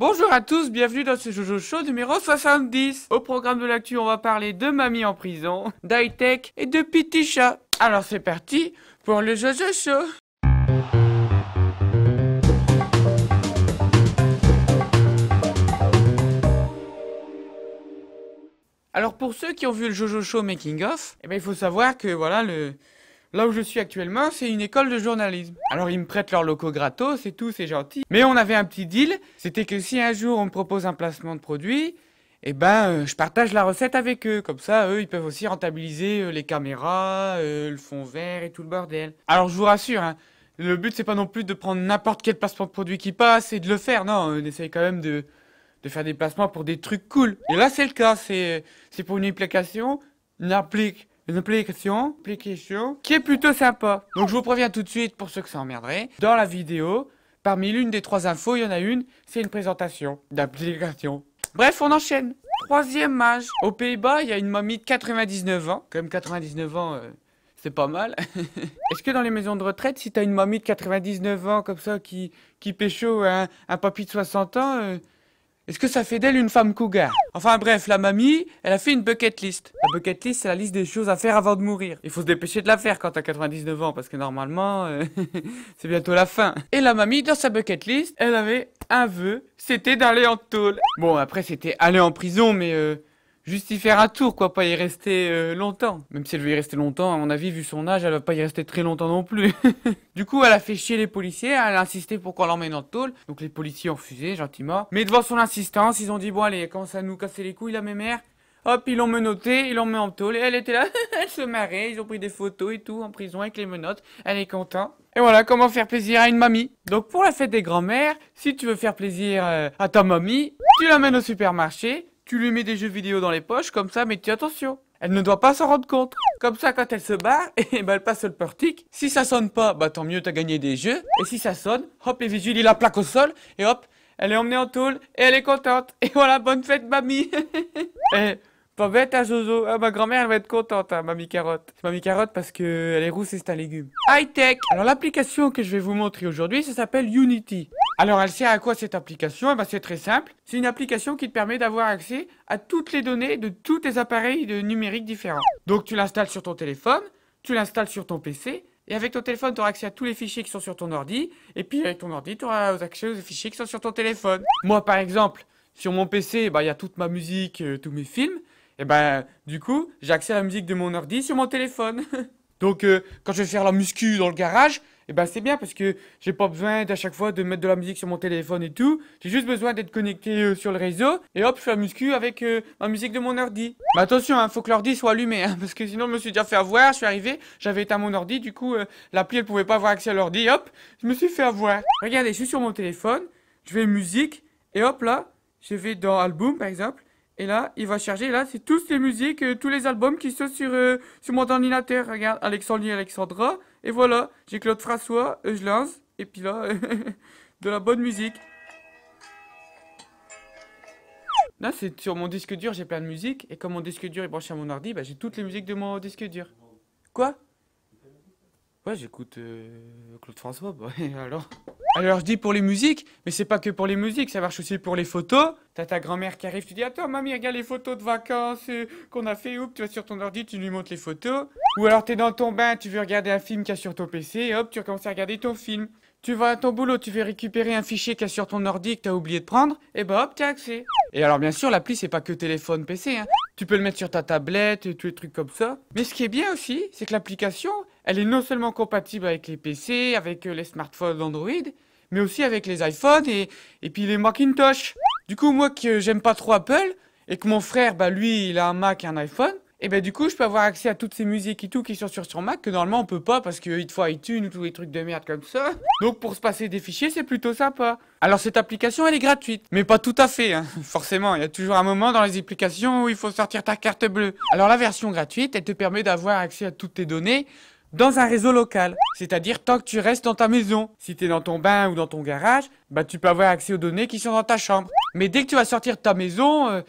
Bonjour à tous, bienvenue dans ce Jojo Show numéro 70. Au programme de l'actu, on va parler de mamie en prison, d'high-tech et de petit chat. Alors c'est parti pour le Jojo Show. Alors pour ceux qui ont vu le Jojo Show Making of, il faut savoir que voilà là où je suis actuellement, c'est une école de journalisme. Alors ils me prêtent leurs locaux gratos et tout, c'est gentil. Mais on avait un petit deal, c'était que si un jour on me propose un placement de produit, je partage la recette avec eux. Comme ça, eux, ils peuvent aussi rentabiliser les caméras, le fond vert et tout le bordel. Alors je vous rassure, hein, le but c'est pas non plus de prendre n'importe quel placement de produit qui passe et de le faire. Non, on essaye quand même de faire des placements pour des trucs cool. Et là c'est le cas, c'est pour une application, une application qui est plutôt sympa. Donc je vous préviens tout de suite pour ceux que ça emmerderait. Dans la vidéo, parmi l'une des 3 infos, il y en a une, c'est une présentation d'application. Bref, on enchaîne. Troisième âge. Aux Pays-Bas, il y a une mamie de 99 ans. Quand même 99 ans, c'est pas mal. Est-ce que dans les maisons de retraite, si t'as une mamie de 99 ans comme ça qui pécho un papy de 60 ans... est-ce que ça fait d'elle une femme cougar? Enfin bref, la mamie, elle a fait une bucket list. La bucket list, c'est la liste des choses à faire avant de mourir. Il faut se dépêcher de la faire quand t'as 99 ans, parce que normalement, c'est bientôt la fin. Et la mamie, dans sa bucket list, elle avait un vœu, c'était d'aller en tôle. Bon, après, c'était aller en prison, mais juste y faire un tour, quoi, pas y rester longtemps. Même si elle veut y rester longtemps, à mon avis, vu son âge, elle va pas y rester très longtemps non plus. Du coup, elle a fait chier les policiers, elle a insisté pour qu'on l'emmène en tôle. Donc les policiers ont refusé, gentiment. Mais devant son insistance, ils ont dit, bon allez, elle commence à nous casser les couilles, la mémère. Hop, ils l'ont menotté, ils l'ont mis en tôle, et elle était là, elle se marrait, ils ont pris des photos et tout, en prison avec les menottes, elle est contente. Et voilà, comment faire plaisir à une mamie. Donc pour la fête des grands-mères, si tu veux faire plaisir à ta mamie, tu l'amènes au supermarché, tu lui mets des jeux vidéo dans les poches, comme ça, mais tu attention. Elle ne doit pas s'en rendre compte. Comme ça, quand elle se barre, elle passe le portique. Si ça sonne pas, tant mieux, t'as gagné des jeux. Et si ça sonne, hop, les vigiles, ils la plaquent au sol. Et hop, elle est emmenée en tôle. Et elle est contente. Et voilà, bonne fête, mamie. Pas bête, hein, Jojo. Ah, ma grand-mère, elle va être contente, hein, mamie carotte. C'est mamie carotte parce que elle est rousse et c'est un légume. High-tech. Alors, l'application que je vais vous montrer aujourd'hui, ça s'appelle Unity. Alors, elle sert à quoi cette application? C'est très simple. C'est une application qui te permet d'avoir accès à toutes les données de tous tes appareils numériques différents. Donc, tu l'installes sur ton téléphone, tu l'installes sur ton PC, et avec ton téléphone, tu auras accès à tous les fichiers qui sont sur ton ordi, et puis avec ton ordi, tu auras accès aux fichiers qui sont sur ton téléphone. Moi, par exemple, sur mon PC, il y a toute ma musique, tous mes films, du coup, j'ai accès à la musique de mon ordi sur mon téléphone. Donc, quand je vais faire la muscu dans le garage, c'est bien parce que j'ai pas besoin d'à chaque fois de mettre de la musique sur mon téléphone et tout. J'ai juste besoin d'être connecté sur le réseau et hop, je fais la muscu avec ma musique de mon ordi. Mais attention, hein, faut que l'ordi soit allumé, hein, parce que sinon je me suis déjà fait avoir, je suis arrivé, j'avais éteint mon ordi, du coup l'appli elle pouvait pas avoir accès à l'ordi, hop, je me suis fait avoir. Regardez, je suis sur mon téléphone, je vais musique et hop là, je vais dans album par exemple. Et là, il va charger. Et là, c'est toutes les musiques, tous les albums qui sont sur mon ordinateur. Regarde, Alexandrie, Alexandra. Et voilà, j'ai Claude François, je lance. Et puis là, de la bonne musique. Là, c'est sur mon disque dur, j'ai plein de musique. Et comme mon disque dur est branché à mon ordi, j'ai toutes les musiques de mon disque dur. Quoi? Ouais, j'écoute Claude François, Alors je dis pour les musiques, mais c'est pas que pour les musiques, ça marche aussi pour les photos. T'as ta grand-mère qui arrive, tu dis attends mamie, regarde les photos de vacances qu'on a fait, hop, tu vas sur ton ordi, tu lui montres les photos. Ou alors t'es dans ton bain, tu veux regarder un film qu'il y a sur ton PC, et hop, tu recommences à regarder ton film. Tu vas à ton boulot, tu veux récupérer un fichier qu'il y a sur ton ordi que t'as oublié de prendre, et hop, t'as accès. Et alors bien sûr, l'appli c'est pas que téléphone, PC, hein. Tu peux le mettre sur ta tablette, tous les trucs comme ça. Mais ce qui est bien aussi, c'est que l'application, elle est non seulement compatible avec les PC, avec les smartphones Android, mais aussi avec les iPhones et puis les Macintosh. Du coup, moi que j'aime pas trop Apple, et que mon frère, lui, il a un Mac et un iPhone, du coup, je peux avoir accès à toutes ces musiques et tout qui sont sur son Mac, que normalement on peut pas parce qu'il te faut iTunes ou tous les trucs de merde comme ça. Donc pour se passer des fichiers, c'est plutôt sympa. Alors cette application, elle est gratuite, mais pas tout à fait, hein. Forcément, il y a toujours un moment dans les applications où il faut sortir ta carte bleue. Alors la version gratuite, elle te permet d'avoir accès à toutes tes données dans un réseau local, c'est-à-dire tant que tu restes dans ta maison. Si tu es dans ton bain ou dans ton garage, tu peux avoir accès aux données qui sont dans ta chambre. Mais dès que tu vas sortir de ta maison,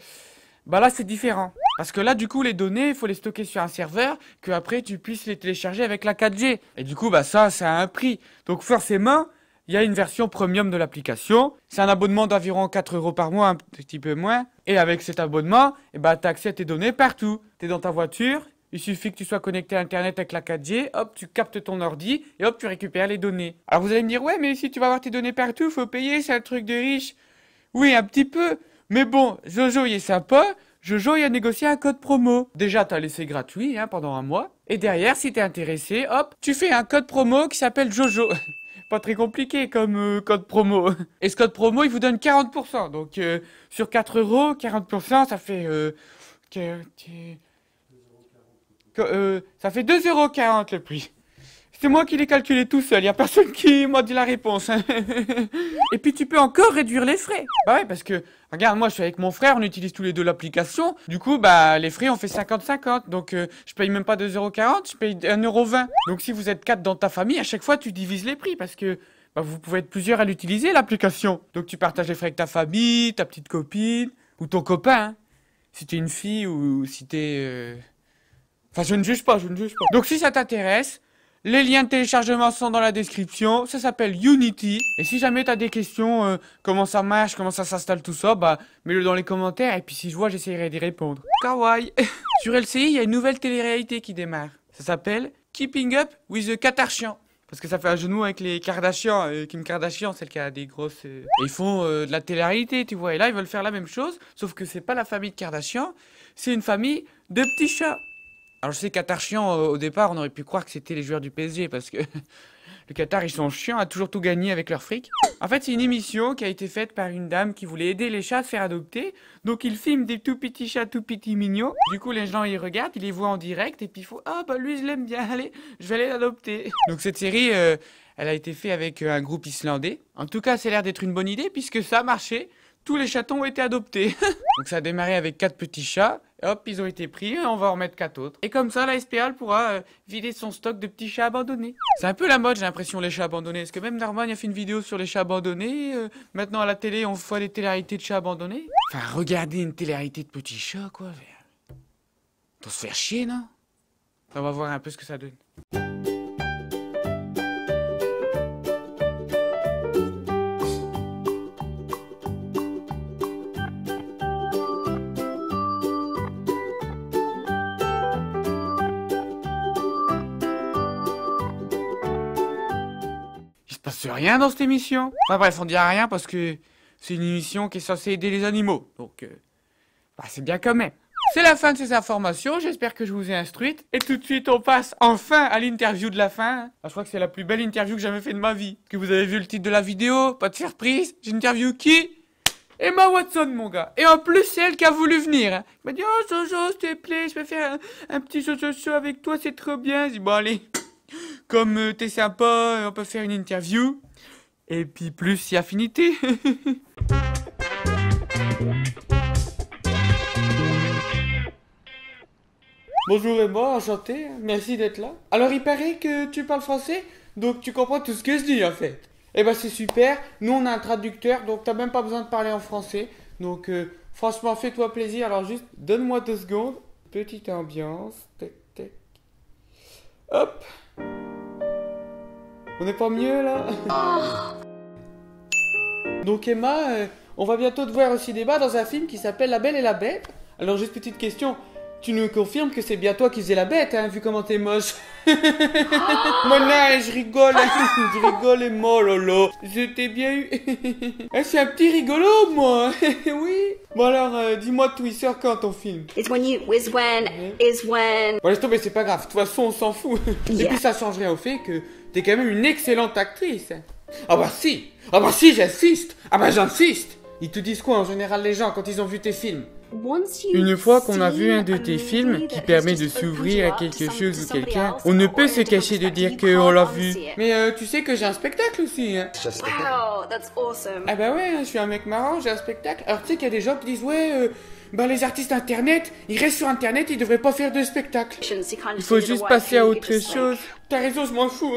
là c'est différent. Parce que là du coup les données, il faut les stocker sur un serveur, que après tu puisses les télécharger avec la 4G. Et du coup ça a un prix. Donc forcément, il y a une version premium de l'application. C'est un abonnement d'environ 4 € par mois, un petit peu moins. Et avec cet abonnement, eh ben, tu as accès à tes données partout. Tu es dans ta voiture, il suffit que tu sois connecté à Internet avec la 4G, hop, tu captes ton ordi et hop, tu récupères les données. Alors vous allez me dire, ouais, mais si tu vas avoir tes données partout, faut payer, c'est un truc de riche. Oui, un petit peu. Mais bon, Jojo, il est sympa. Jojo, il a négocié un code promo. Déjà, t'as laissé gratuit pendant un mois. Et derrière, si t'es intéressé, hop, tu fais un code promo qui s'appelle Jojo. Pas très compliqué comme code promo. Et ce code promo, il vous donne 40%. Donc, sur 4 €, 40%, ça fait... ça fait 2,40 € le prix. C'est moi qui l'ai calculé tout seul, y a personne qui m'a dit la réponse. Et puis tu peux encore réduire les frais. Bah ouais, parce que, regarde, moi je suis avec mon frère, on utilise tous les deux l'application. Du coup, bah les frais on fait 50-50. Donc je paye même pas 2,40 €, je paye 1,20 €. Donc si vous êtes 4 dans ta famille, à chaque fois tu divises les prix parce que bah, vous pouvez être plusieurs à l'utiliser l'application. Donc tu partages les frais avec ta famille, ta petite copine ou ton copain. Hein. Si t'es une fille ou si t'es... Enfin je ne juge pas, je ne juge pas. Donc si ça t'intéresse... Les liens de téléchargement sont dans la description, ça s'appelle Unity. Et si jamais t'as des questions, comment ça marche, comment ça s'installe tout ça, bah mets-le dans les commentaires et puis si je vois, j'essaierai d'y répondre. Kawaii. Sur LCI, il y a une nouvelle télé-réalité qui démarre. Ça s'appelle Keeping Up with the Kardashians. Parce que ça fait un jeu de mots avec les Kardashians, Kim Kardashian, celle qui a des grosses... Et ils font de la télé-réalité, tu vois. Et là, ils veulent faire la même chose, sauf que c'est pas la famille de Kardashian, c'est une famille de petits chats. Alors je sais Qatar chiant, au départ on aurait pu croire que c'était les joueurs du PSG parce que le Qatar ils sont chiants à toujours tout gagner avec leur fric. En fait c'est une émission qui a été faite par une dame qui voulait aider les chats à se faire adopter. Donc ils filment des tout petits chats tout petits mignons. Du coup les gens ils regardent, ils les voient en direct et puis il faut « Ah bah lui je l'aime bien, allez je vais aller l'adopter ». Donc cette série elle a été faite avec un groupe islandais. En tout cas ça a l'air d'être une bonne idée puisque ça a marché. Tous les chatons ont été adoptés. Donc ça a démarré avec 4 petits chats. Hop, ils ont été pris, on va en remettre 4 autres. Et comme ça, la SPA pourra vider son stock de petits chats abandonnés. C'est un peu la mode, j'ai l'impression, les chats abandonnés. Parce que même Norman a fait une vidéo sur les chats abandonnés. Maintenant, à la télé, on voit des télé-réalités de chats abandonnés. Enfin, regardez une télé-réalité de petits chats, quoi. Faut se faire chier, non? On va voir un peu ce que ça donne. Il se passe rien dans cette émission. Enfin bref, on dira rien parce que c'est une émission qui est censée aider les animaux. Donc, bah, c'est bien quand même. C'est la fin de ces informations, j'espère que je vous ai instruite. Et tout de suite, on passe enfin à l'interview de la fin. Ah, je crois que c'est la plus belle interview que j'ai jamais fait de ma vie. Que vous avez vu le titre de la vidéo, pas de surprise. J'interview qui? Emma Watson, mon gars. Et en plus, c'est elle qui a voulu venir. Hein. Elle m'a dit, oh Jojo, s'il te plaît, je vais faire un petit Jojo show avec toi, c'est trop bien. Je dis, bon allez. Comme t'es sympa, on peut faire une interview. Et puis plus si affinité. Bonjour Emma, enchanté, merci d'être là. Alors il paraît que tu parles français, donc tu comprends tout ce que je dis en fait. Eh ben c'est super, nous on a un traducteur, donc t'as même pas besoin de parler en français. Donc franchement fais-toi plaisir, alors juste donne-moi 2 secondes. Petite ambiance, tac tac. Hop. On n'est pas mieux là? Donc Emma, on va bientôt te voir au cinéma dans un film qui s'appelle La Belle et la Bête. Alors juste petite question, tu nous confirmes que c'est bien toi qui faisais la bête, hein, vu comment t'es moche? Moi non, je rigole, je rigole Emma, lolo. Je t'ai bien eu. Je suis un petit rigolo moi, oui. Bon alors, dis-moi tout, il sort quand ton film? Is when. Bon laisse tomber, c'est pas grave, de toute façon on s'en fout. Et puis ça change rien au fait que t'es quand même une excellente actrice. Ah bah si, j'insiste. Ah bah j'insiste. Ils te disent quoi en général les gens quand ils ont vu tes films? Une fois qu'on a vu un de tes films qui permet de s'ouvrir à quelque chose ou quelqu'un, on ne peut se cacher de dire qu'on l'a vu. Mais tu sais que j'ai un spectacle aussi, hein. Wow, that's awesome. Ah bah ouais, je suis un mec marrant, j'ai un spectacle. Alors tu sais qu'il y a des gens qui disent ouais, bah les artistes internet, ils restent sur internet, ils devraient pas faire de spectacle. Il faut juste passer à autre chose. T'as raison, je m'en fous.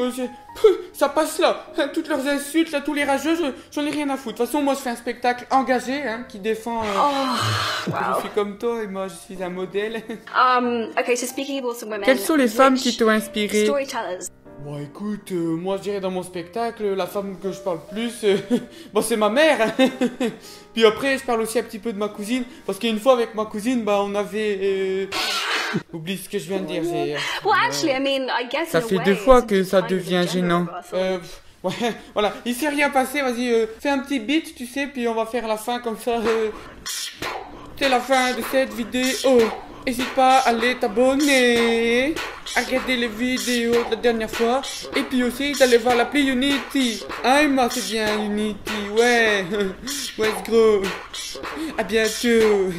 Ça passe là. Toutes leurs insultes, là, tous les rageux, j'en ai rien à foutre. De toute façon, moi, je fais un spectacle engagé, hein, qui défend... Je suis comme toi et moi, je suis un modèle. Okay, so speaking of awesome women, Quelles sont les femmes qui t'ont inspiré? Storytellers. Bon écoute, moi je dirais dans mon spectacle, la femme que je parle plus, bon c'est ma mère. Hein. Puis après je parle aussi un petit peu de ma cousine, parce qu'une fois avec ma cousine, bah on avait... Oublie ce que je viens de dire, j'ai... Well, actually, I mean, I guess Ça in a fait way, 2 fois it's que ça kind of devient a gender gênant. reversal. Ouais, voilà, il s'est rien passé, vas-y, fais un petit beat, tu sais, puis on va faire la fin comme ça. C'est la fin de cette vidéo. N'hésite pas à aller t'abonner, à regarder les vidéos de la dernière fois, et puis aussi d'aller voir l'appli Unity. Ah, moi c'est bien Unity, ouais. Ouais, c'est gros. À bientôt.